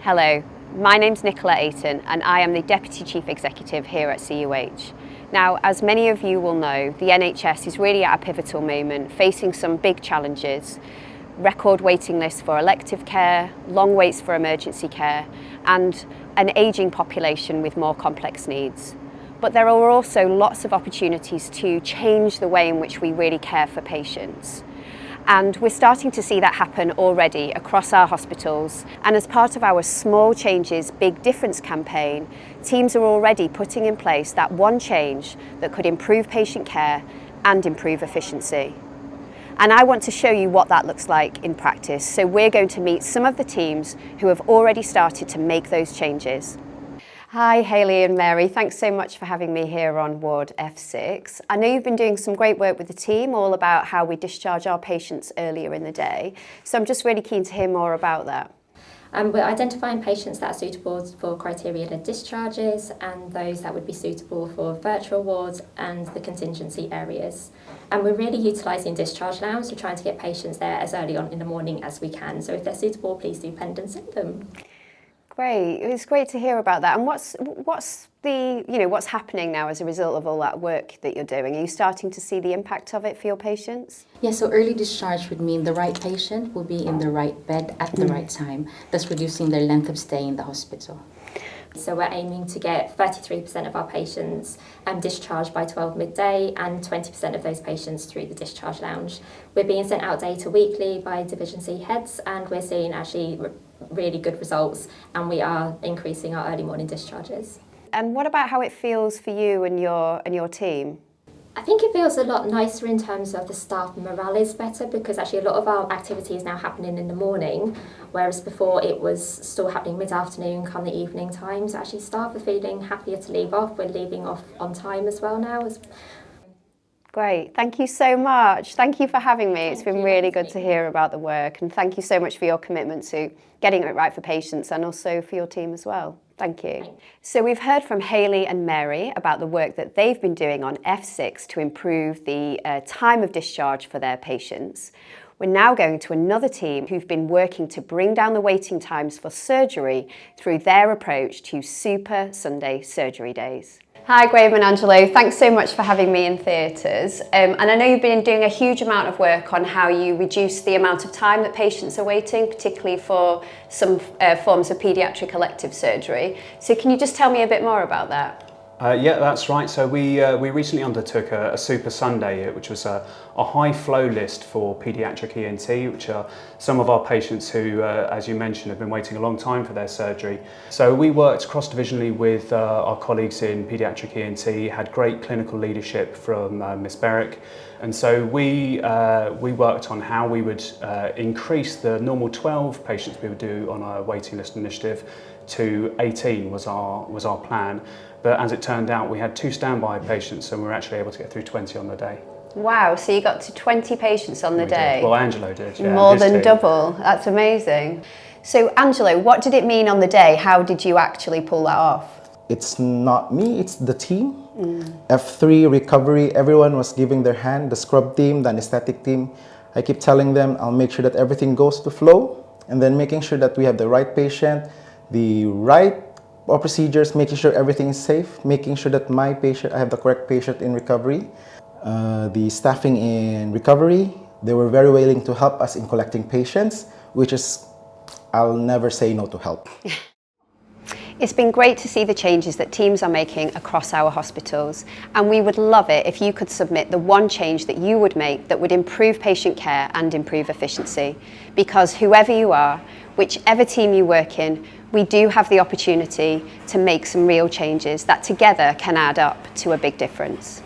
Hello, my name's Nicola Ayton and I am the Deputy Chief Executive here at CUH. Now, as many of you will know, the NHS is really at a pivotal moment, facing some big challenges. Record waiting lists for elective care, long waits for emergency care, and an ageing population with more complex needs. But there are also lots of opportunities to change the way in which we really care for patients. And we're starting to see that happen already across our hospitals. And as part of our Small Changes, Big Difference campaign, teams are already putting in place that one change that could improve patient care and improve efficiency. And I want to show you what that looks like in practice. So we're going to meet some of the teams who have already started to make those changes. Hi Hayley and Mary, thanks so much for having me here on Ward F6. I know you've been doing some great work with the team all about how we discharge our patients earlier in the day. So I'm just really keen to hear more about that. We're identifying patients that are suitable for criteria-led discharges and those that would be suitable for virtual wards and the contingency areas. And we're really utilising discharge lounge, so trying to get patients there as early on in the morning as we can. So if they're suitable, please do pend and send them. Great, it's great to hear about that. And what's happening now as a result of all that work that you're doing? Are you starting to see the impact of it for your patients? Yeah, so early discharge would mean the right patient will be in the right bed at the right time, thus reducing their length of stay in the hospital. So we're aiming to get 33% of our patients discharged by 12 midday and 20% of those patients through the discharge lounge. We're being sent out data weekly by Division C heads and we're seeing actually really good results, and we are increasing our early morning discharges. And what about how it feels for you and your team? I think it feels a lot nicer in terms of the staff morale is better, because actually a lot of our activity is now happening in the morning, whereas before it was still happening mid-afternoon, come the evening time. So actually staff are feeling happier to leave off. We're leaving off on time as well now. Great, thank you so much. Thank you for having me. It's been really good to hear about the work, and thank you so much for your commitment to getting it right for patients and also for your team as well. Thank you. So we've heard from Hayley and Mary about the work that they've been doing on F6 to improve the time of discharge for their patients. We're now going to another team who've been working to bring down the waiting times for surgery through their approach to Super Sunday surgery days. Hi Graham and Angelo, thanks so much for having me in theatres. And I know you've been doing a huge amount of work on how you reduce the amount of time that patients are waiting, particularly for some forms of paediatric elective surgery. So can you just tell me a bit more about that? Yeah, that's right. So we recently undertook a Super Sunday, which was a high flow list for paediatric ENT, which are some of our patients who, as you mentioned, have been waiting a long time for their surgery. So we worked cross-divisionally with our colleagues in paediatric ENT, had great clinical leadership from Miss Berwick, and so we worked on how we would increase the normal 12 patients we would do on our waiting list initiative to 18 was our plan. But as it turned out, we had 2 standby patients and we were actually able to get through 20 on the day. Wow, so you got to 20 patients on the day? Well, Angelo did, yeah. More than double, that's amazing. So Angelo, what did it mean on the day? How did you actually pull that off? It's not me, it's the team. F3 recovery, everyone was giving their hand, the scrub team, the anesthetic team. I keep telling them I'll make sure that everything goes to flow, and then making sure that we have the right patient, the right procedures, making sure everything is safe, making sure that I have the correct patient in recovery. The staffing in recovery, they were very willing to help us in collecting patients, which is, I'll never say no to help. It's been great to see the changes that teams are making across our hospitals, and we would love it if you could submit the one change that you would make that would improve patient care and improve efficiency. Because whoever you are, whichever team you work in, we do have the opportunity to make some real changes that together can add up to a big difference.